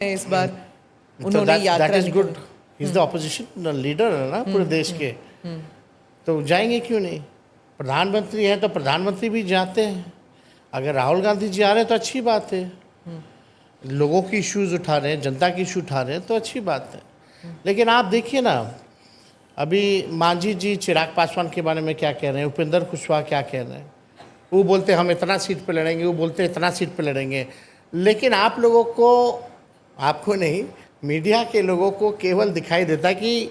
इस बार उन्होंने यात्रा that is good. He is the opposition leader है ना पूरे देश के, तो जाएंगे क्यों नहीं? प्रधानमंत्री हैं तो प्रधानमंत्री भी जाते हैं। अगर राहुल गांधी जी आ रहे हैं तो अच्छी बात है, लोगों की इश्यूज उठा रहे हैं, जनता की इशू उठा रहे हैं तो अच्छी बात है। लेकिन आप देखिए ना, अभी मांझी जी चिराग पासवान के बारे में क्या कह रहे हैं, उपेंद्र कुशवाहा क्या कह रहे हैं। वो बोलते हम इतना सीट पे लड़ेंगे, वो बोलते इतना सीट पे लड़ेंगे। लेकिन आप लोगों को, आपको नहीं, मीडिया के लोगों को केवल दिखाई देता कि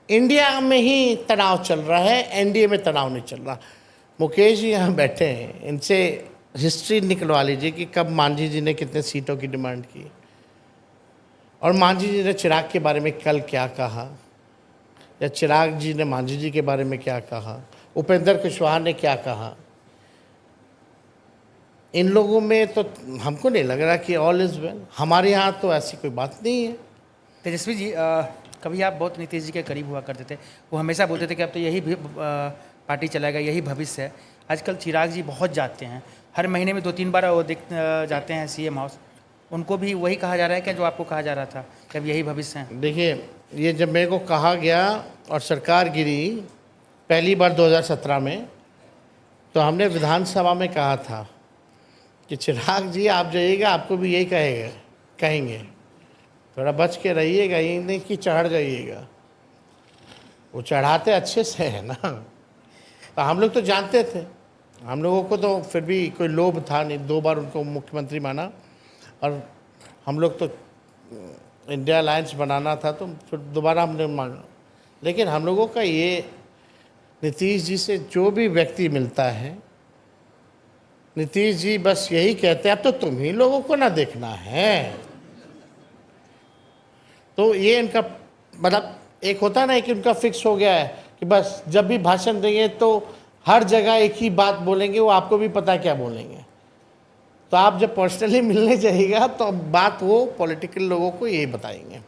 इंडिया में ही तनाव चल रहा है, एनडीए में तनाव नहीं चल रहा। मुकेश जी यहाँ बैठे हैं, इनसे हिस्ट्री निकलवा लीजिए कि कब मांझी जी ने कितने सीटों की डिमांड की, और मांझी जी ने चिराग के बारे में कल क्या कहा, या चिराग जी ने मांझी जी के बारे में क्या कहा, उपेंद्र कुशवाहा ने क्या कहा। इन लोगों में तो हमको नहीं लग रहा कि ऑल इज़ वेल। हमारे यहाँ तो ऐसी कोई बात नहीं है। तेजस्वी जी, कभी आप बहुत नीतीश जी के करीब हुआ करते थे, वो हमेशा बोलते थे कि अब तो यही पार्टी चलाएगा, यही भविष्य है। आजकल चिराग जी बहुत जाते हैं, हर महीने में 2-3 बार वो जाते हैं सीएम हाउस। उनको भी वही कहा जा रहा है क्या जो आपको कहा जा रहा था कि अब यही भविष्य है? देखिए, ये जब मेरे को कहा गया और सरकार गिरी पहली बार 2017 में, तो हमने विधानसभा में कहा था कि चिराग जी आप जाइएगा, आपको भी यही कहेंगे, थोड़ा बच के रहिएगा, ये नहीं कि चढ़ जाइएगा। वो चढ़ाते अच्छे से है ना, तो हम लोग तो जानते थे। हम लोगों को तो फिर भी कोई लोभ था नहीं, 2 बार उनको मुख्यमंत्री माना, और हम लोग तो इंडिया अलायंस बनाना था, तो फिर दोबारा हमने मांगा। लेकिन हम लोगों का ये, नीतीश जी से जो भी व्यक्ति मिलता है, नीतीश जी बस यही कहते हैं अब तो तुम ही लोगों को ना देखना है। तो ये इनका मतलब एक होता है ना कि उनका फिक्स हो गया है कि बस जब भी भाषण देंगे तो हर जगह एक ही बात बोलेंगे, वो आपको भी पता है क्या बोलेंगे। तो आप जब पर्सनली मिलने जाइएगा तो बात वो पॉलिटिकल लोगों को यही बताएंगे।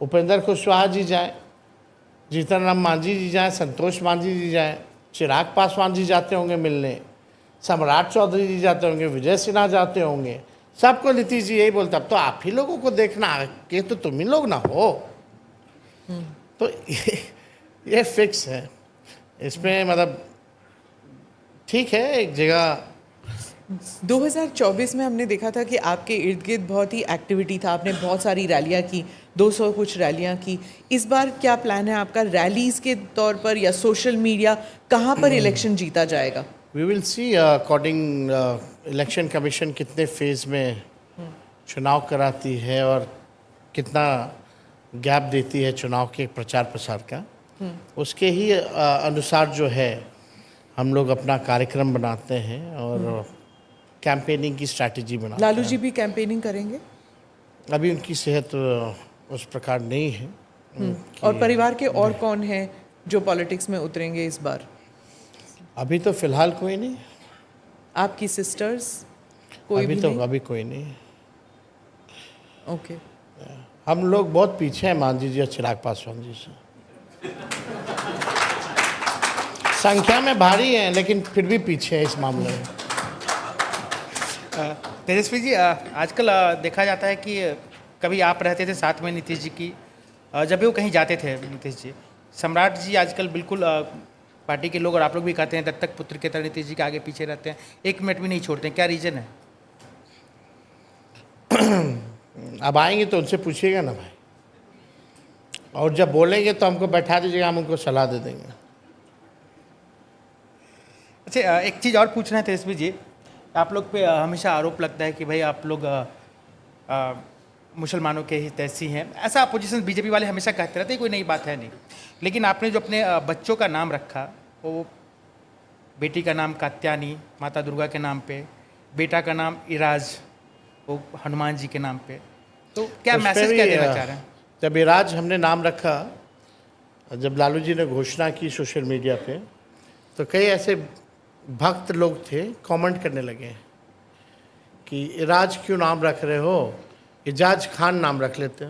उपेंद्र कुशवाहा जी जाए, जीतन राम मांझी जी जाए, संतोष मांझी जी जाए, चिराग पासवान जी जाते होंगे मिलने, सम्राट चौधरी जी जाते होंगे, विजय सिन्हा जाते होंगे, सबको नीतीश जी यही बोलते अब तो आप ही लोगों को देखना कि तो तुम ही लोग ना हो। तो ये फिक्स है इसमें, मतलब ठीक है। एक जगह 2024 में हमने देखा था कि आपके इर्द गिर्द बहुत ही एक्टिविटी था, आपने बहुत सारी रैलियां की, 200 कुछ रैलियां की। इस बार क्या प्लान है आपका, रैलीज के तौर पर या सोशल मीडिया, कहाँ पर इलेक्शन जीता जाएगा? We will see according election commission कितने फेज़ में चुनाव कराती है और कितना गैप देती है चुनाव के प्रचार प्रसार का, उसके ही अनुसार जो है हम लोग अपना कार्यक्रम बनाते हैं और कैंपेनिंग की स्ट्रैटेजी बनाते हैं। लालू जी भी कैंपेनिंग करेंगे? अभी उनकी सेहत उस प्रकार नहीं है। और परिवार के और कौन हैं जो पॉलिटिक्स में उतरेंगे इस बार? अभी तो फिलहाल कोई नहीं। आपकी सिस्टर्स कोई अभी भी तो नहीं? अभी कोई नहीं। ओके। हम लोग बहुत पीछे हैं मांझी जी और चिराग पासवान जी से, संख्या में भारी हैं लेकिन फिर भी पीछे है इस मामले में। तेजस्वी जी, आजकल देखा जाता है कि कभी आप रहते थे साथ में नीतीश जी की, जब भी वो कहीं जाते थे नीतीश जी, सम्राट जी आजकल बिल्कुल पार्टी के लोग और आप लोग भी कहते हैं दत्तक पुत्र के तरह नीतीश जी के आगे पीछे रहते हैं, 1 मिनट भी नहीं छोड़ते हैं, क्या रीज़न है? अब आएंगे तो उनसे पूछिएगा ना भाई, और जब बोलेंगे तो हमको बैठा दीजिएगा, हम उनको सलाह दे देंगे। अच्छा, एक चीज़ और पूछना है तेजस्वी जी, आप लोग पे हमेशा आरोप लगता है कि भाई आप लोग मुसलमानों के हितैषी हैं, ऐसा अपोजिशन बीजेपी वाले हमेशा कहते रहते हैं, कोई नई बात है नहीं। लेकिन आपने जो अपने बच्चों का नाम रखा, वो बेटी का नाम कात्यानी माता दुर्गा के नाम पे, बेटा का नाम इराज वो हनुमान जी के नाम पे, तो क्या मैसेज क्या देना चाह रहे हैं? जब इराज हमने नाम रखा, जब लालू जी ने घोषणा की सोशल मीडिया पे, तो कई ऐसे भक्त लोग थे कमेंट करने लगे कि इराज क्यों नाम रख रहे हो, इजाज खान नाम रख लेते,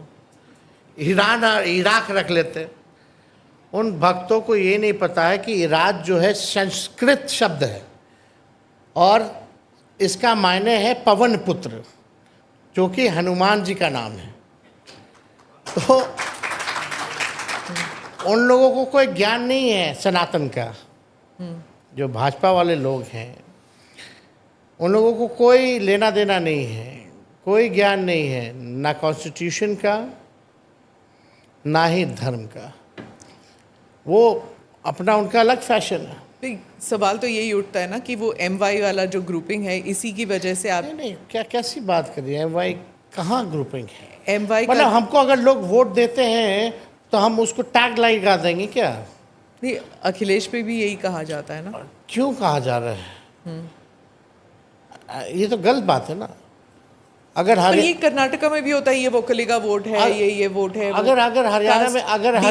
ईरान और इराक रख लेते। उन भक्तों को ये नहीं पता है कि इराज जो है संस्कृत शब्द है और इसका मायने है पवन पुत्र। जो कि हनुमान जी का नाम है। तो उन लोगों को कोई ज्ञान नहीं है सनातन का। जो भाजपा वाले लोग हैं उन लोगों को कोई लेना देना नहीं है, कोई ज्ञान नहीं है, ना कॉन्स्टिट्यूशन का ना ही धर्म का। वो अपना उनका अलग फैशन है। तो सवाल तो यही उठता है ना कि वो MY वाला जो ग्रुपिंग है, इसी की वजह से आप नहीं नहीं, क्या कैसी बात कर रही है? MY कहाँ ग्रुपिंग है? MY मतलब हमको अगर लोग वोट देते हैं तो हम उसको टैग लगा देंगे क्या? नहीं, अखिलेश पे भी यही कहा जाता है ना। क्यों कहा जा रहा है? ये तो गलत बात है ना। अगर पर हर ये कर्नाटका में भी होता है, ये वोकली का वोट है, ये वोट है। अगर हरियाणा में अगर है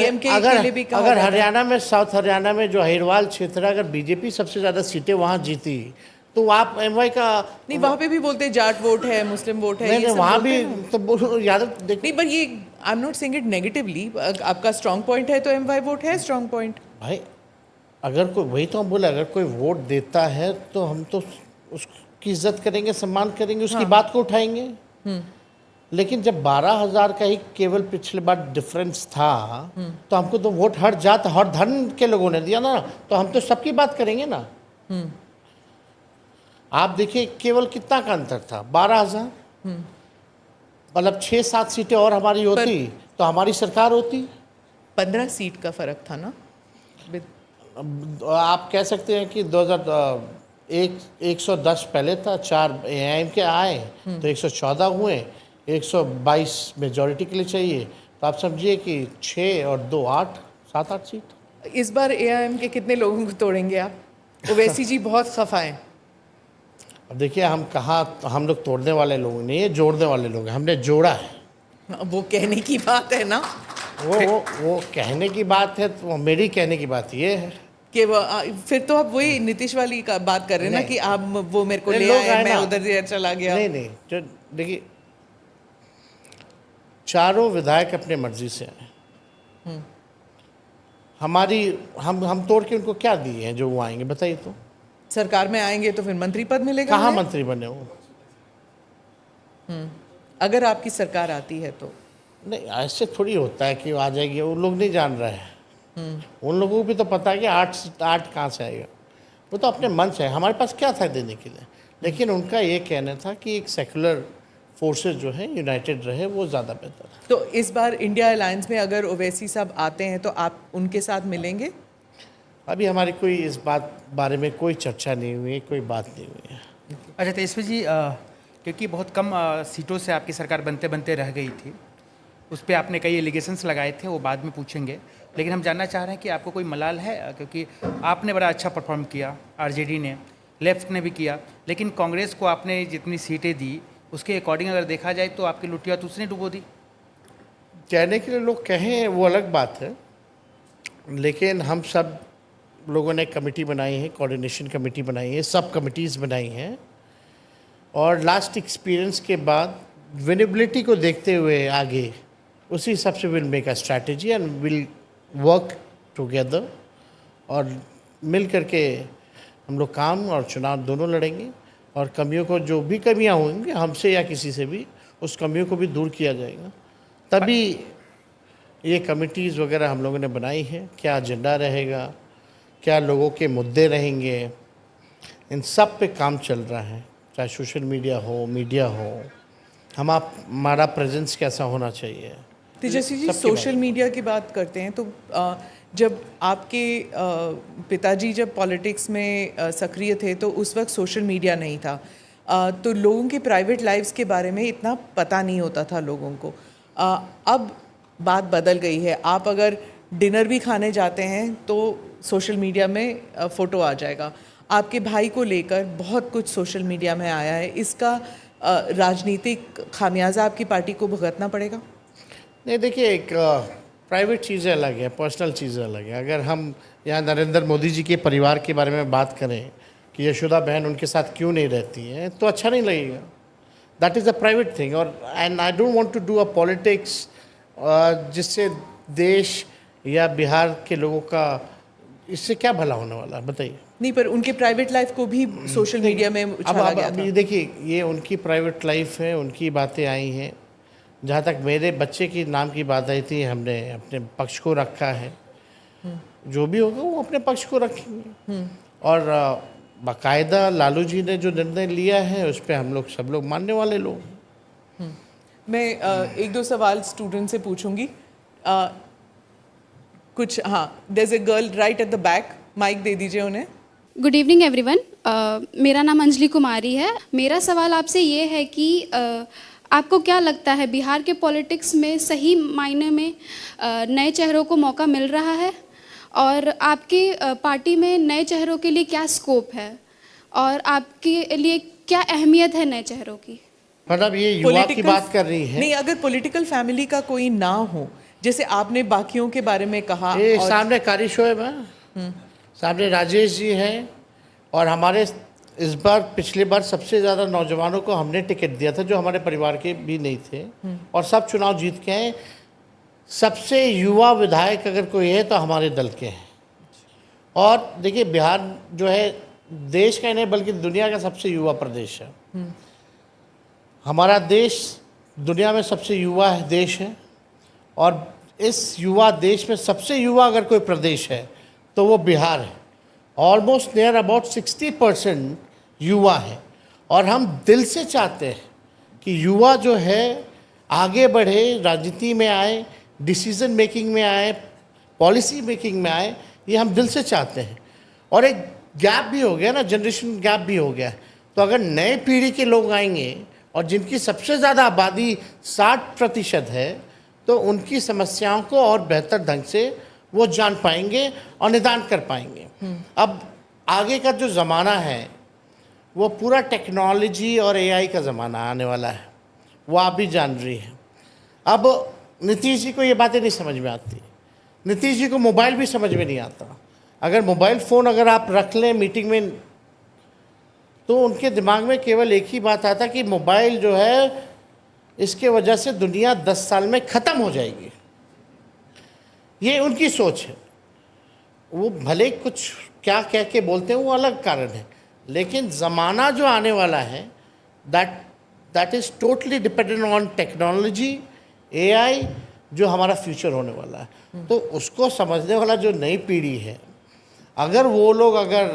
हरियाणा में, साउथ हरियाणा में जो अहिरवाल क्षेत्र है, अगर बीजेपी सबसे ज़्यादा सीटें वहाँ जीती तो आप MY का नहीं, वहाँ पे भी बोलते हैं जाट वोट है, मुस्लिम वोट है, नहीं ये नहीं, सब वहाँ बोलते भी हैं ना। तो यादव देख नहीं, पर ये I am not saying it negatively. आपका स्ट्रांग पॉइंट है तो MY वोट है स्ट्रांग पॉइंट। भाई, अगर कोई, वही तो हम बोले, अगर कोई वोट देता है तो हम तो उसकी इज्जत करेंगे, सम्मान करेंगे, उसकी बात को उठाएंगे। लेकिन जब 12,000 का ही केवल पिछले बार डिफरेंस था तो हमको तो वोट हर जात हर धर्म के लोगों ने दिया ना, तो हम तो सबकी बात करेंगे ना। आप देखिए केवल कितना का अंतर था, 12,000। मतलब 6-7 सीटें और हमारी होती तो हमारी सरकार होती। 15 सीट का फर्क था ना। आप कह सकते हैं कि 110 पहले था, 4 AIM के आए तो 114 हुए, 122 मेजॉरिटी के लिए चाहिए, तो आप समझिए कि 6 और 2 8, 7-8 सीट। इस बार AIM के कितने लोगों को तोड़ेंगे आप? ओवैसी जी बहुत खफा हैं। अब देखिए, हम कहाँ, हम लोग तोड़ने वाले लोग नहीं है, जोड़ने वाले लोग हैं। हमने जोड़ा है। वो कहने की बात है ना, वो कहने की बात है, तो मेरी कहने की बात ये है कि फिर तो आप वही नीतीश वाली का बात कर रहे हैं ना कि आप वो मेरे को नहीं, ले लोग आए, आए मैं ना। उधर से चला गया। नहीं नहीं, जो देखिए, चारों विधायक अपने मर्जी से आए। हमारी हम तोड़ के उनको क्या दिए हैं जो वो आएंगे, बताइए तो। सरकार में आएंगे तो फिर मंत्री पद मिलेगा कहाँ उन्हें? मंत्री बने वो? अगर आपकी सरकार आती है तो। नहीं, ऐसे थोड़ी होता है कि वो आ जाएगी, वो लोग नहीं जान रहे हैं। उन लोगों को भी तो पता है कि 8 कहाँ से आएगा। वो तो अपने मन से है, हमारे पास क्या था देने के लिए। लेकिन उनका ये कहना था कि एक सेकुलर फोर्सेस जो है यूनाइटेड रहे, वो ज़्यादा बेहतर है। तो इस बार इंडिया अलायंस में अगर ओवैसी साहब आते हैं तो आप उनके साथ मिलेंगे? अभी हमारी कोई इस बारे में कोई चर्चा नहीं हुई है, कोई बात नहीं हुई है। अच्छा तेजस्वी जी, क्योंकि बहुत कम सीटों से आपकी सरकार बनते बनते रह गई थी, उस पर आपने कई एलिगेशंस लगाए थे, वो बाद में पूछेंगे। लेकिन हम जानना चाह रहे हैं कि आपको कोई मलाल है, क्योंकि आपने बड़ा अच्छा परफॉर्म किया, RJD ने, लेफ्ट ने भी किया, लेकिन कांग्रेस को आपने जितनी सीटें दी उसके अकॉर्डिंग अगर देखा जाए तो आपकी लुटिया तो उसने डुबो दी। कहने के लिए लोग कहें वो अलग बात है, लेकिन हम सब लोगों ने कमेटी बनाई है, कोऑर्डिनेशन कमेटी बनाई है, सब कमिटीज़ बनाई हैं, और लास्ट एक्सपीरियंस के बाद विनेबिलिटी को देखते हुए आगे उसी हिसाब से will make a strategy and will work together, और मिल करके हम लोग काम और चुनाव दोनों लड़ेंगे, और कमियों को, जो भी कमियां होंगी हमसे या किसी से भी, उस कमियों को भी दूर किया जाएगा। तभी ये कमिटीज़ वगैरह हम लोगों ने बनाई है, क्या एजेंडा रहेगा, क्या लोगों के मुद्दे रहेंगे, इन सब पे काम चल रहा है। चाहे सोशल मीडिया हो, मीडिया हो, हमारा प्रेजेंस कैसा होना चाहिए। तेजस्वी जी, सबके सोशल मीडिया की बात करते हैं तो जब आपके पिताजी जब पॉलिटिक्स में सक्रिय थे तो उस वक्त सोशल मीडिया नहीं था, तो लोगों की प्राइवेट लाइफ्स के बारे में इतना पता नहीं होता था लोगों को। अब बात बदल गई है, आप अगर डिनर भी खाने जाते हैं तो सोशल मीडिया में फ़ोटो आ जाएगा। आपके भाई को लेकर बहुत कुछ सोशल मीडिया में आया है, इसका राजनीतिक खामियाजा आपकी पार्टी को भुगतना पड़ेगा? नहीं, देखिए, एक प्राइवेट चीज़ें अलग है, पर्सनल चीज़ें अलग है। अगर हम यहाँ नरेंद्र मोदी जी के परिवार के बारे में बात करें कि यशोदा बहन उनके साथ क्यों नहीं रहती हैं, तो अच्छा नहीं लगेगा। That is a private thing, और and I don't want to do a politics जिससे देश या बिहार के लोगों का, इससे क्या भला होने वाला है, बताइए। नहीं, पर उनके प्राइवेट लाइफ को भी सोशल मीडिया में उछाला गया था। ये देखिए, ये उनकी प्राइवेट लाइफ है, उनकी बातें आई हैं। जहाँ तक मेरे बच्चे की नाम की बात आई थी, हमने अपने पक्ष को रखा है। जो भी होगा वो अपने पक्ष को रखेंगे। और बाकायदा लालू जी ने जो निर्णय लिया है उस पर हम लोग सब लोग मानने वाले लोग। मैं एक दो सवाल स्टूडेंट से पूछूंगी। कुछ, हाँ, there is a girl right at the back, mike दे दीजिए उन्हें। Good evening everyone. मेरा नाम अंजलि कुमारी है। मेरा सवाल आपसे ये है कि आपको क्या लगता है बिहार के पॉलिटिक्स में सही मायने में नए चेहरों को मौका मिल रहा है, और आपकी पार्टी में नए चेहरों के लिए क्या स्कोप है, और आपके लिए क्या अहमियत है नए चेहरों की? मतलब ये युवा की बात कर रही है। नहीं, अगर पॉलिटिकल फैमिली का कोई ना हो, जैसे आपने बाकियों के बारे में कहा, और सामने कारी शोएब है, सामने राजेश जी हैं, और हमारे इस बार पिछले बार सबसे ज़्यादा नौजवानों को हमने टिकट दिया था जो हमारे परिवार के भी नहीं थे, और सब चुनाव जीत के हैं। सबसे युवा विधायक अगर कोई है तो हमारे दल के हैं। और देखिए, बिहार जो है देश का ही नहीं बल्कि दुनिया का सबसे युवा प्रदेश है। हमारा देश दुनिया में सबसे युवा देश है, और इस युवा देश में सबसे युवा अगर कोई प्रदेश है तो वो बिहार है। ऑलमोस्ट नियर अबाउट 60% युवा है, और हम दिल से चाहते हैं कि युवा जो है आगे बढ़े, राजनीति में आए, डिसीजन मेकिंग में आए, पॉलिसी मेकिंग में आए, ये हम दिल से चाहते हैं। और एक गैप भी हो गया ना, जनरेशन गैप भी हो गया। तो अगर नए पीढ़ी के लोग आएंगे और जिनकी सबसे ज़्यादा आबादी 60% है, तो उनकी समस्याओं को और बेहतर ढंग से वो जान पाएंगे और निदान कर पाएंगे। अब आगे का जो ज़माना है वो पूरा टेक्नोलॉजी और एआई का ज़माना आने वाला है, वो आप भी जान रही हैं। अब नीतीश जी को ये बातें नहीं समझ में आती। नीतीश जी को मोबाइल भी समझ में नहीं आता। अगर मोबाइल फ़ोन अगर आप रख लें मीटिंग में, तो उनके दिमाग में केवल एक ही बात आता कि मोबाइल जो है इसके वजह से दुनिया 10 साल में ख़त्म हो जाएगी। ये उनकी सोच है। वो भले कुछ क्या कह के बोलते हैं वो अलग कारण है, लेकिन ज़माना जो आने वाला है that is totally dependent on technology, AI, जो हमारा फ्यूचर होने वाला है। तो उसको समझने वाला जो नई पीढ़ी है, अगर वो लोग अगर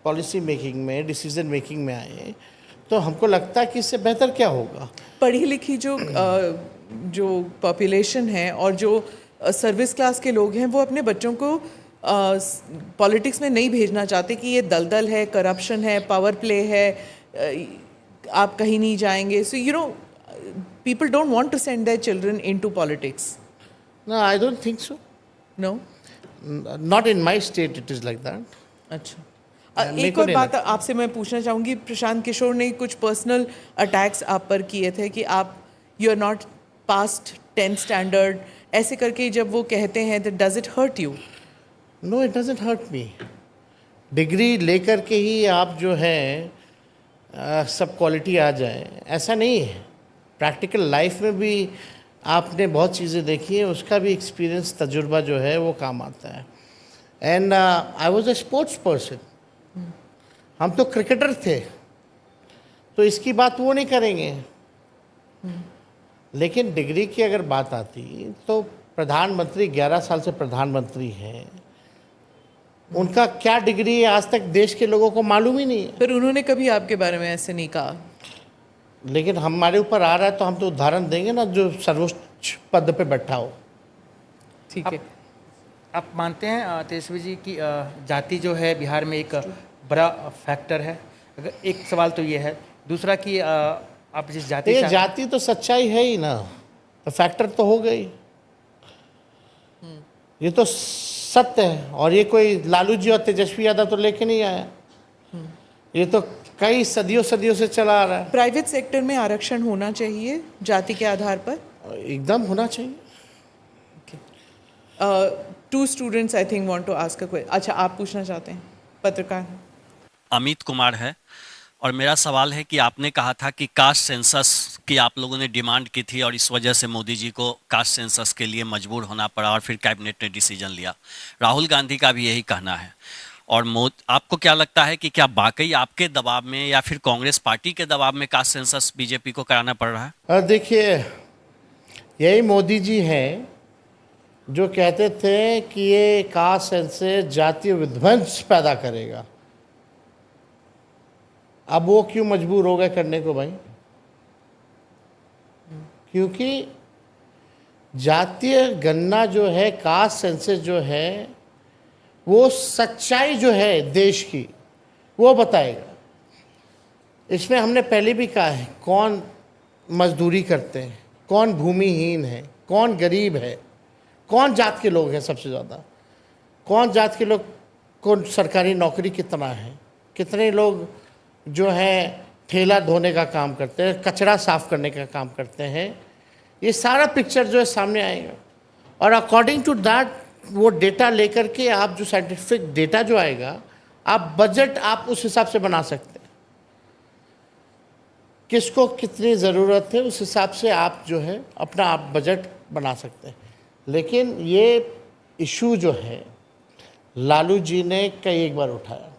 पॉलिसी मेकिंग में, डिसीजन मेकिंग में आए, तो हमको लगता है कि इससे बेहतर क्या होगा। पढ़ी लिखी जो पॉपुलेशन है और जो सर्विस क्लास के लोग हैं, वो अपने बच्चों को पॉलिटिक्स में नहीं भेजना चाहते कि ये दलदल है, करप्शन है, पावर प्ले है, आप कहीं नहीं जाएंगे। So you know, people don't want to send their children into politics. No, I don't think so. No? Not in my state it is like that. अच्छा, एक और बात आपसे मैं पूछना चाहूँगी। प्रशांत किशोर ने कुछ पर्सनल अटैक्स आप पर किए थे कि आप you are not past 10th standard, ऐसे करके जब वो कहते हैं, that does it hurt you? No, it doesn't hurt me. Degree लेकर के ही आप जो है सब क्वालिटी आ जाए, ऐसा नहीं है। प्रैक्टिकल लाइफ में भी आपने बहुत चीज़ें देखी हैं, उसका भी एक्सपीरियंस, तजुर्बा जो है वो काम आता है। And I was a sports person. हम तो क्रिकेटर थे, तो इसकी बात वो नहीं करेंगे। लेकिन डिग्री की अगर बात आती तो प्रधानमंत्री 11 साल से प्रधानमंत्री हैं, उनका क्या डिग्री है आज तक देश के लोगों को मालूम ही नहीं है। पर उन्होंने कभी आपके बारे में ऐसे नहीं कहा। लेकिन हमारे ऊपर आ रहा है तो हम तो उदाहरण देंगे ना, जो सर्वोच्च पद पे बैठा हो। ठीक है। आप मानते हैं तेजस्वी जी की जाति जो है बिहार में एक बड़ा फैक्टर है? अगर एक सवाल तो ये है, दूसरा कि आप जिस जाति ये जाति तो सच्चाई है ही ना, तो फैक्टर तो हो गई। ये तो सत्य है, और ये कोई लालू जी और तेजस्वी यादव तो लेके नहीं आया, ये तो कई सदियों से चला आ रहा है। प्राइवेट सेक्टर में आरक्षण होना चाहिए जाति के आधार पर? एकदम होना चाहिए। Two students I think want to ask a question. अच्छा, आप पूछना चाहते हैं? पत्रकार अमित कुमार है, और मेरा सवाल है कि आपने कहा था कि कास्ट सेंसस की आप लोगों ने डिमांड की थी और इस वजह से मोदी जी को कास्ट सेंसस के लिए मजबूर होना पड़ा और फिर कैबिनेट ने डिसीजन लिया। राहुल गांधी का भी यही कहना है। और आपको क्या लगता है कि क्या वाकई आपके दबाव में या फिर कांग्रेस पार्टी के दबाव में कास्ट सेंसस बीजेपी को कराना पड़ रहा है? देखिए, यही मोदी जी हैं जो कहते थे कि ये कास्ट सेंसस जातीय विध्वंस पैदा करेगा। अब वो क्यों मजबूर हो गए करने को भाई? क्योंकि जातीय गणना जो है, कास्ट सेंसस जो है, वो सच्चाई जो है देश की वो बताएगा। इसमें हमने पहले भी कहा है कौन मजदूरी करते हैं, कौन भूमिहीन है, कौन गरीब है, कौन जात के लोग हैं सबसे ज़्यादा, कौन जात के लोग को सरकारी नौकरी कितना है, कितने लोग जो है ठेला धोने का काम करते हैं, कचरा साफ करने का काम करते हैं। ये सारा पिक्चर जो है सामने आएगा और अकॉर्डिंग टू दैट वो डेटा लेकर के आप जो साइंटिफिक डेटा जो आएगा, आप बजट आप उस हिसाब से बना सकते हैं। किसको कितनी ज़रूरत है उस हिसाब से आप जो है अपना आप बजट बना सकते हैं। लेकिन ये इशू जो है लालू जी ने कई एक बार उठाया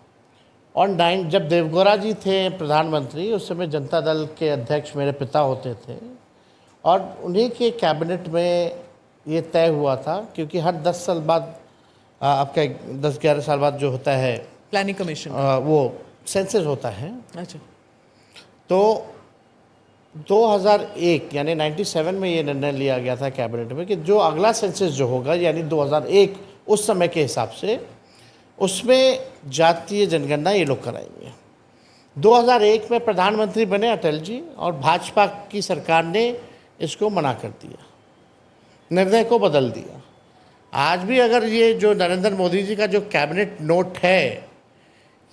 और जब देवगौड़ा जी थे प्रधानमंत्री, उस समय जनता दल के अध्यक्ष मेरे पिता होते थे और उन्हीं के कैबिनेट में ये तय हुआ था, क्योंकि हर 10 साल बाद आपका 10-11 साल बाद जो होता है प्लानिंग कमीशन वो सेंसस होता है। अच्छा, तो 2001 यानी 97 में ये निर्णय लिया गया था कैबिनेट में कि जो अगला सेंसस जो होगा यानी 2001 उस समय के हिसाब से, उसमें जातीय जनगणना ये लोग कराएंगे। 2001 में प्रधानमंत्री बने अटल जी और भाजपा की सरकार ने इसको मना कर दिया, निर्णय को बदल दिया। आज भी अगर ये जो नरेंद्र मोदी जी का जो कैबिनेट नोट है,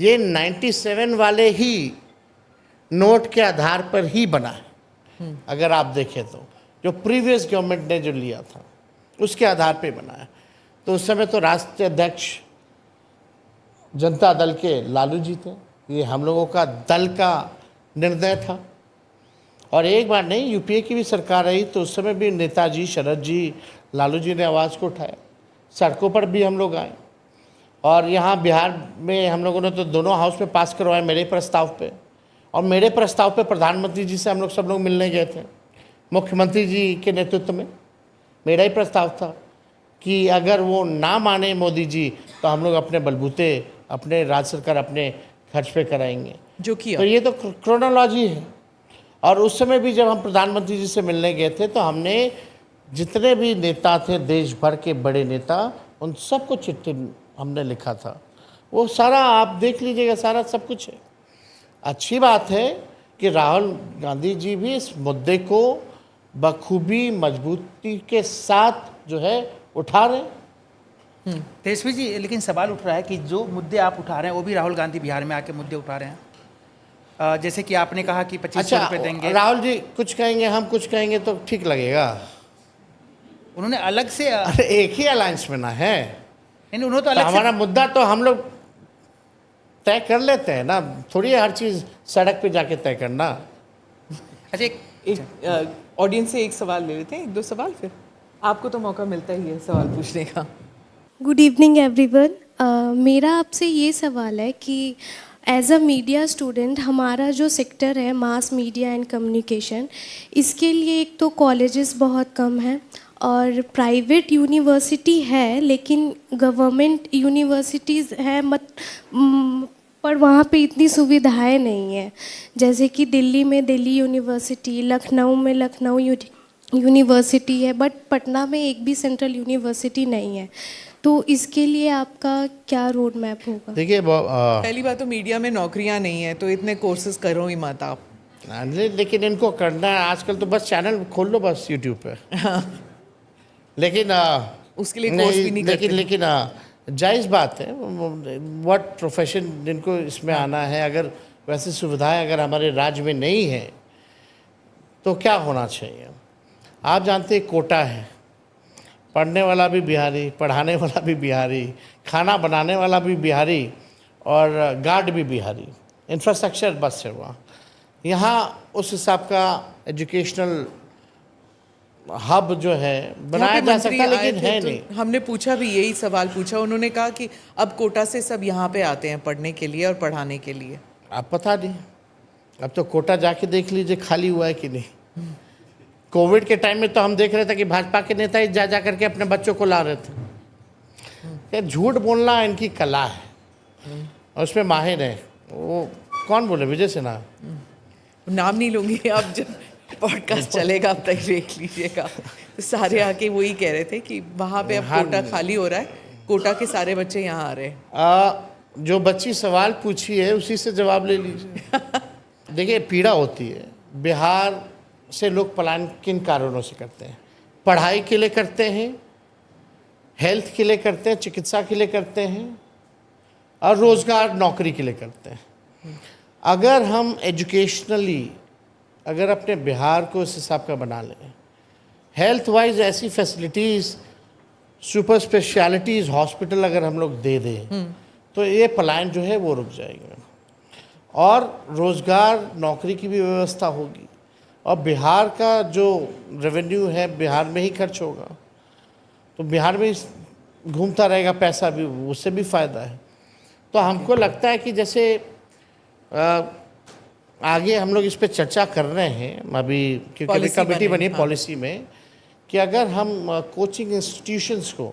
ये 97 वाले ही नोट के आधार पर ही बना है। अगर आप देखें तो जो प्रीवियस गवर्नमेंट ने जो लिया था उसके आधार पे बना है। तो उस समय तो राष्ट्रीय अध्यक्ष जनता दल के लालू जी थे, ये हम लोगों का दल का निर्णय था। और एक बार नहीं, यूपीए की भी सरकार रही तो उस समय भी नेताजी शरद जी, लालू जी ने आवाज़ को उठाया, सड़कों पर भी हम लोग आए। और यहाँ बिहार में हम लोगों ने तो दोनों हाउस में पास करवाए मेरे प्रस्ताव पे, और मेरे प्रस्ताव पे प्रधानमंत्री जी से हम लोग सब लोग मिलने गए थे। मुख्यमंत्री जी के नेतृत्व में मेरा ही प्रस्ताव था कि अगर वो ना माने मोदी जी तो हम लोग अपने बलबूते, अपने राज्य सरकार अपने खर्च पे कराएंगे, जो किया। तो ये तो क्रोनोलॉजी है। और उस समय भी जब हम प्रधानमंत्री जी से मिलने गए थे तो हमने जितने भी नेता थे देश भर के बड़े नेता, उन सबको चिट्ठी हमने लिखा था। वो सारा आप देख लीजिएगा, सारा सब कुछ है। अच्छी बात है कि राहुल गांधी जी भी इस मुद्दे को बखूबी मजबूती के साथ जो है उठा रहे हैं। तेजस्वी जी, लेकिन सवाल उठ रहा है कि जो मुद्दे आप उठा रहे हैं वो भी राहुल गांधी बिहार में आके मुद्दे उठा रहे हैं। जैसे कि आपने कहा कि 2500 रुपये देंगे। राहुल जी कुछ कहेंगे, हम कुछ कहेंगे तो ठीक लगेगा। उन्होंने अलग से अरे एक ही अलायंस में ना है, नहीं, उन्होंने तो तो अलग हमारा मुद्दा तो हम लोग तय कर लेते हैं ना, थोड़ी हर चीज़ सड़क पे जाके तय करना। अच्छा, एक ऑडियंस से एक सवाल ले लेते हैं, 1-2 सवाल, फिर आपको तो मौका मिलता ही है सवाल पूछने का। Good evening everyone. मेरा आपसे ये सवाल है कि एज अ मीडिया स्टूडेंट हमारा जो सेक्टर है मास मीडिया एंड कम्युनिकेशन, इसके लिए एक तो कॉलेजेस बहुत कम हैं और प्राइवेट यूनिवर्सिटी है, लेकिन गवर्नमेंट यूनिवर्सिटीज़ है पर वहाँ पे इतनी सुविधाएं नहीं है। जैसे कि दिल्ली में दिल्ली यूनिवर्सिटी, लखनऊ में लखनऊ यूनिवर्सिटी है, बट पटना में एक भी सेंट्रल यूनिवर्सिटी नहीं है। तो इसके लिए आपका क्या रोड मैप होगा? देखिए पहली बात तो मीडिया में नौकरियां नहीं है, तो इतने कोर्सेज करो ही मत आप। लेकिन इनको करना है आजकल तो बस चैनल खोल लो बस यूट्यूब पे। लेकिन उसके लिए कोर्स भी नहीं करते। लेकिन जायज़ बात है, व्हाट प्रोफेशन जिनको इसमें आना है, अगर वैसी सुविधाएं अगर हमारे राज्य में नहीं है तो क्या होना चाहिए। आप जानते हैं कोटा है, पढ़ने वाला भी बिहारी, पढ़ाने वाला भी बिहारी, खाना बनाने वाला भी बिहारी और गार्ड भी बिहारी, इंफ्रास्ट्रक्चर बस है वहाँ। यहाँ उस हिसाब का एजुकेशनल हब जो है बनाया यहाँ पे जा मंत्री सकता है, आए लेकिन थे है तो नहीं। हमने पूछा भी यही सवाल पूछा, उन्होंने कहा कि अब कोटा से सब यहाँ पे आते हैं पढ़ने के लिए और पढ़ाने के लिए। अब पता नहीं, अब तो कोटा जाके देख लीजिए खाली हुआ है कि नहीं। कोविड के टाइम में तो हम देख रहे थे कि भाजपा के नेता ही जा जा करके अपने बच्चों को ला रहे थे। ये झूठ बोलना इनकी कला है और उसमें माहिर है। वो कौन बोले, विजय सिन्हा। नाम नहीं लूँगी, अब जब पॉडकास्ट चलेगा अब तक देख लीजिएगा। तो सारे आके वही कह रहे थे कि वहाँ पे अब कोटा खाली हो रहा है, कोटा के सारे बच्चे यहाँ आ रहे हैं। जो बच्ची सवाल पूछी है उसी से जवाब ले लीजिए। देखिए, पीड़ा होती है। बिहार से लोग पलायन किन कारणों से करते हैं? पढ़ाई के लिए करते हैं, हेल्थ के लिए करते हैं, चिकित्सा के लिए करते हैं और रोज़गार नौकरी के लिए करते हैं। अगर हम एजुकेशनली अगर अपने बिहार को इस हिसाब का बना लें, हेल्थ वाइज ऐसी फैसिलिटीज़, सुपर स्पेशलिटीज़ हॉस्पिटल अगर हम लोग दे दें तो ये पलायन जो है वो रुक जाएगा और रोज़गार नौकरी की भी व्यवस्था होगी और बिहार का जो रेवेन्यू है बिहार में ही खर्च होगा, तो बिहार में घूमता रहेगा पैसा भी, उससे भी फ़ायदा है। तो हमको लगता है कि जैसे आगे हम लोग इस पे चर्चा कर रहे हैं अभी, क्योंकि अभी कमेटी बनी है पॉलिसी में, कि अगर हम कोचिंग इंस्टीट्यूशंस को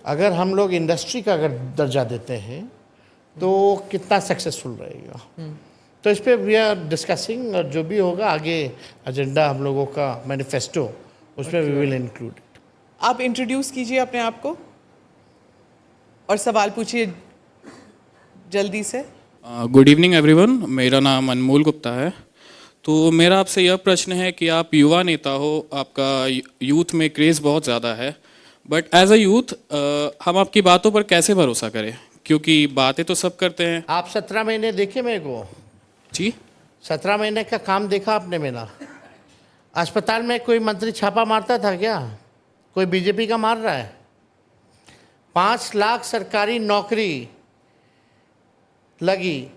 अगर हम लोग इंडस्ट्री का अगर दर्जा देते हैं तो कितना सक्सेसफुल रहेगा। तो इस पे वी आर डिस्कसिंग और जो भी होगा आगे एजेंडा हम लोगों का मैनिफेस्टो, उसमें वी विल इंक्लूड इट। आप इंट्रोड्यूस कीजिए अपने आप को और सवाल पूछिए जल्दी से। गुड इवनिंग एवरीवन, मेरा नाम अनमोल गुप्ता है। तो मेरा आपसे यह प्रश्न है कि आप युवा नेता हो, आपका यूथ में क्रेज़ बहुत ज़्यादा है, बट एज अ यूथ हम आपकी बातों पर कैसे भरोसा करें? क्योंकि बातें तो सब करते हैं। आप 17 महीने देखे मेरे को जी, 17 महीने का काम देखा आपने मेरा? अस्पताल में कोई मंत्री छापा मारता था क्या? कोई बीजेपी का मार रहा है? 5 लाख सरकारी नौकरी लगी,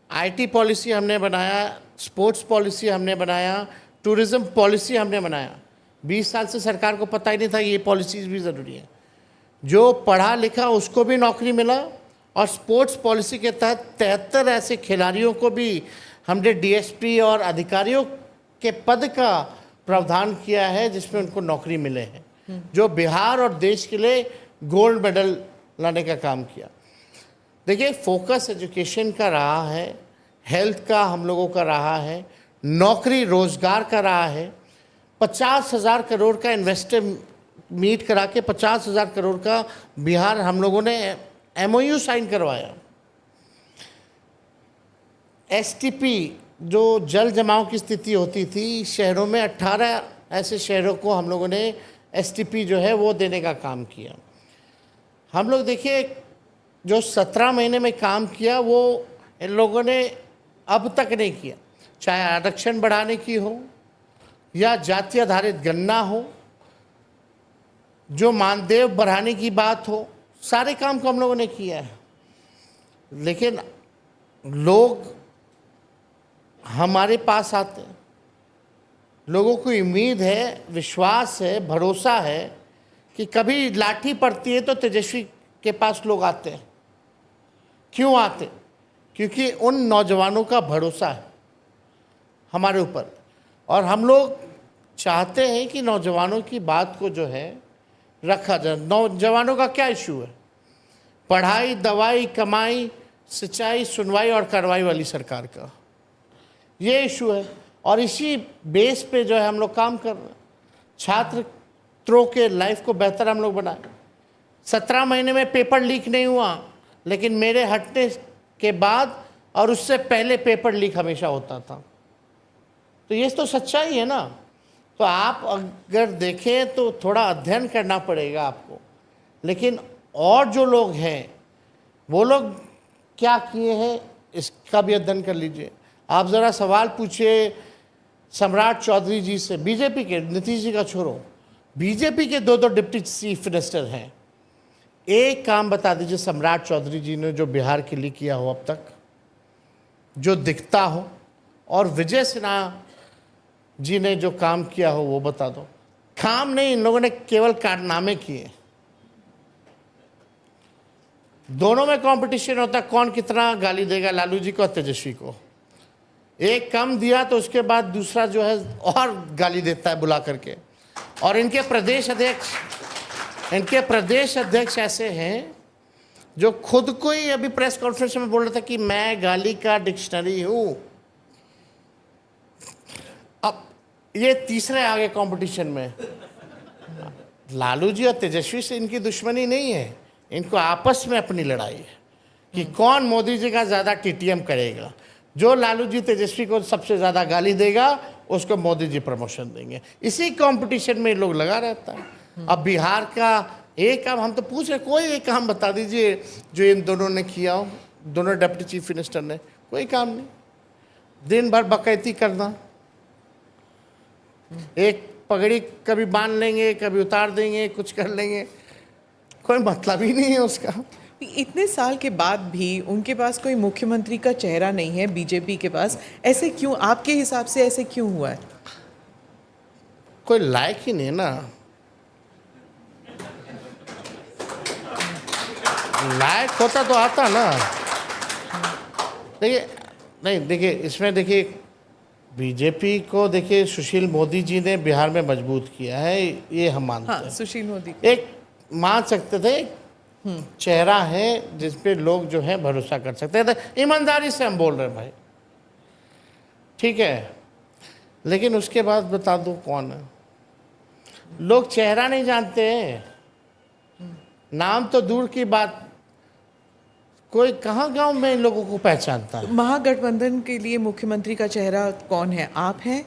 आईटी पॉलिसी हमने बनाया, स्पोर्ट्स पॉलिसी हमने बनाया, टूरिज्म पॉलिसी हमने बनाया। 20 साल से सरकार को पता ही नहीं था ये पॉलिसीज़ भी ज़रूरी है। जो पढ़ा लिखा उसको भी नौकरी मिला और स्पोर्ट्स पॉलिसी के तहत 73 ऐसे खिलाड़ियों को भी हमने डीएसपी और अधिकारियों के पद का प्रावधान किया है जिसमें उनको नौकरी मिले हैं, जो बिहार और देश के लिए गोल्ड मेडल लाने का काम किया। देखिए, फोकस एजुकेशन का रहा है, हेल्थ का हम लोगों का रहा है, नौकरी रोज़गार का रहा है। 50,000 करोड़ का इन्वेस्टर मीट करा के 50,000 करोड़ का बिहार हम लोगों ने एमओयू साइन करवाया। एसटीपी जो जल जमाव की स्थिति होती थी शहरों में, 18 ऐसे शहरों को हम लोगों ने एसटीपी जो है वो देने का काम किया। हम लोग देखिए जो 17 महीने में काम किया वो इन लोगों ने अब तक नहीं किया, चाहे आरक्षण बढ़ाने की हो या जाति आधारित गणना हो, जो मानदेय बढ़ाने की बात हो, सारे काम को हम लोगों ने किया है। लेकिन लोग हमारे पास आते हैं, लोगों को उम्मीद है, विश्वास है, भरोसा है कि कभी लाठी पड़ती है तो तेजस्वी के पास लोग आते हैं। क्यों आते? क्योंकि उन नौजवानों का भरोसा है हमारे ऊपर और हम लोग चाहते हैं कि नौजवानों की बात को जो है रखा जाए। नौजवानों का क्या इशू है? पढ़ाई, दवाई, कमाई, सिंचाई, सुनवाई और कार्रवाई वाली सरकार का ये इशू है और इसी बेस पे जो है हम लोग काम कर रहे हैं। छात्रों के लाइफ को बेहतर हम लोग बनाए। 17 महीने में पेपर लीक नहीं हुआ, लेकिन मेरे हटने के बाद और उससे पहले पेपर लीक हमेशा होता था। तो ये तो सच्चाई है ना। तो आप अगर देखें तो थोड़ा अध्ययन करना पड़ेगा आपको, लेकिन और जो लोग हैं वो लोग क्या किए हैं इसका भी अध्ययन कर लीजिए। आप ज़रा सवाल पूछिए सम्राट चौधरी जी से, बीजेपी के, नीतीश जी का छोड़ो, बीजेपी के 2 डिप्टी चीफ मिनिस्टर हैं। एक काम बता दीजिए सम्राट चौधरी जी ने जो बिहार के लिए किया हो अब तक, जो दिखता हो, और विजय सिन्हा जी ने जो काम किया हो वो बता दो। काम नहीं, इन लोगों ने केवल कारनामे किए। दोनों में कंपटीशन होता, कौन कितना गाली देगा, लालू जी को और तेजस्वी को। एक कम दिया तो उसके बाद दूसरा जो है और गाली देता है बुला करके। और इनके प्रदेश अध्यक्ष ऐसे हैं जो खुद को ही अभी प्रेस कॉन्फ्रेंस में बोल रहा था कि मैं गाली का डिक्शनरी हूं। अब ये तीसरे आ गए कंपटीशन में। लालू जी और तेजस्वी से इनकी दुश्मनी नहीं है, इनको आपस में अपनी लड़ाई है कि कौन मोदी जी का ज़्यादा टीटीएम करेगा। जो लालू जी तेजस्वी को सबसे ज़्यादा गाली देगा उसको मोदी जी प्रमोशन देंगे। इसी कंपटीशन में लोग लगा रहता है। अब बिहार का एक काम हम तो पूछ रहे, कोई एक काम बता दीजिए जो इन दोनों ने किया हो, दोनों डिप्टी चीफ मिनिस्टर ने। कोई काम नहीं, दिन भर बकैती करना, एक पगड़ी कभी बांध लेंगे कभी उतार देंगे, कुछ कर लेंगे, कोई मतलब ही नहीं है उसका। इतने साल के बाद भी उनके पास कोई मुख्यमंत्री का चेहरा नहीं है बीजेपी के पास, ऐसे क्यों? आपके हिसाब से ऐसे क्यों हुआ है? कोई लायक ही नहीं ना। लायक होता तो आता ना। देखिए नहीं, देखिए इसमें देखिए बीजेपी को देखिए सुशील मोदी जी ने बिहार में मजबूत किया है, ये हम मानते हैं। सुशील मोदी एक मान सकते थे चेहरा है जिस पे लोग जो है भरोसा कर सकते हैं। ईमानदारी से हम बोल रहे हैं भाई, ठीक है। लेकिन उसके बाद बता दो कौन है। लोग चेहरा नहीं जानते हैं, नाम तो दूर की बात, कोई कहाँ गांव में इन लोगों को पहचानता है। महागठबंधन के लिए मुख्यमंत्री का चेहरा कौन है? आप हैं?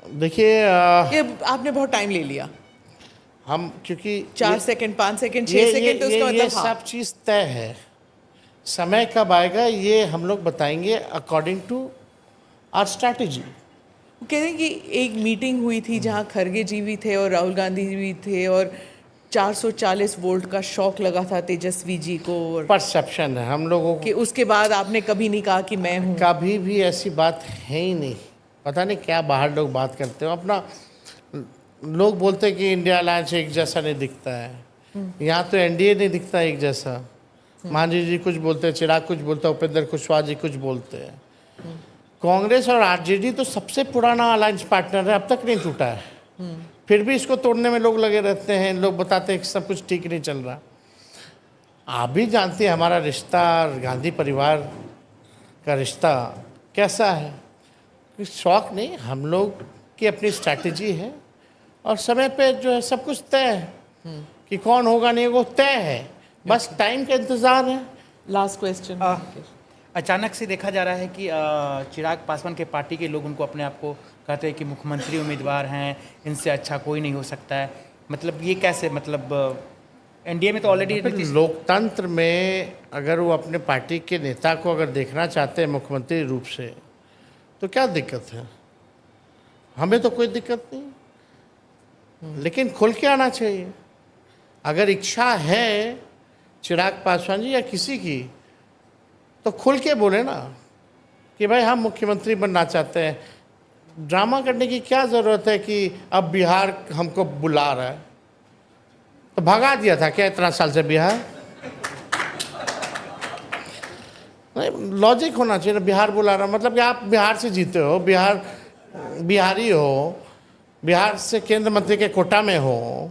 देखिए ये आपने बहुत टाइम ले लिया, हम क्योंकि 4 सेकंड 5 सेकंड 6 सेकंड, तो उसका ये मतलब सब चीज़ तय है। समय कब आएगा ये हम लोग बताएंगे अकॉर्डिंग टू आवर स्ट्रैटेजी। कह रहे हैं कि एक मीटिंग हुई थी जहां खरगे जी भी थे और राहुल गांधी जी भी थे और 440 वोल्ट का शॉक लगा था तेजस्वी जी को, और परसेप्शन है हम लोगों को कि उसके बाद आपने कभी नहीं कहा कि मैं हूँ। कभी भी ऐसी बात है ही नहीं। पता नहीं क्या बाहर लोग बात करते हो अपना। लोग बोलते हैं कि इंडिया अलायंस एक जैसा नहीं दिखता है। यहाँ तो एनडीए नहीं दिखता एक जैसा। मांझी जी कुछ बोलते हैं, चिराग कुछ बोलता है, उपेंद्र कुशवाहा जी कुछ बोलते हैं। कांग्रेस और आरजेडी तो सबसे पुराना अलायंस पार्टनर है, अब तक नहीं टूटा है। फिर भी इसको तोड़ने में लोग लगे रहते हैं। लोग बताते हैं कि सब कुछ ठीक नहीं चल रहा। आप भी जानते हैं हमारा रिश्ता, गांधी परिवार का रिश्ता कैसा है। शौक नहीं, हम लोग की अपनी स्ट्रैटेजी है और समय पे जो है सब कुछ तय है कि कौन होगा नहीं वो तय है, बस टाइम का इंतज़ार है। Last question. अचानक से देखा जा रहा है कि चिराग पासवान के पार्टी के लोग उनको अपने आप को कहते हैं कि मुख्यमंत्री उम्मीदवार हैं, इनसे अच्छा कोई नहीं हो सकता है। मतलब ये कैसे, मतलब एनडीए में तो ऑलरेडी लोकतंत्र में अगर वो अपने पार्टी के नेता को अगर देखना चाहते हैं मुख्यमंत्री रूप से तो क्या दिक्कत है? हमें तो कोई दिक्कत नहीं, लेकिन खुल के आना चाहिए। अगर इच्छा है चिराग पासवान जी या किसी की तो खुल के बोले ना कि भाई हम मुख्यमंत्री बनना चाहते हैं। ड्रामा करने की क्या ज़रूरत है कि अब बिहार हमको बुला रहा है, तो भगा दिया था क्या इतना साल से बिहार? नहीं, लॉजिक होना चाहिए ना। बिहार बुला रहा मतलब कि आप बिहार से जीते हो, बिहारी हो, बिहार से केंद्र मंत्री के कोटा में हो,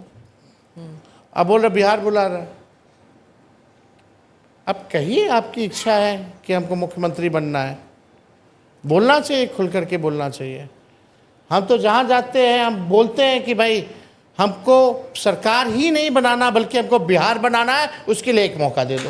अब बोल रहे बिहार बुला रहा है। अब कहिए आपकी इच्छा है कि हमको मुख्यमंत्री बनना है, बोलना चाहिए, खुल करके बोलना चाहिए। हम तो जहाँ जाते हैं हम बोलते हैं कि भाई हमको सरकार ही नहीं बनाना बल्कि हमको बिहार बनाना है, उसके लिए एक मौका दे दो।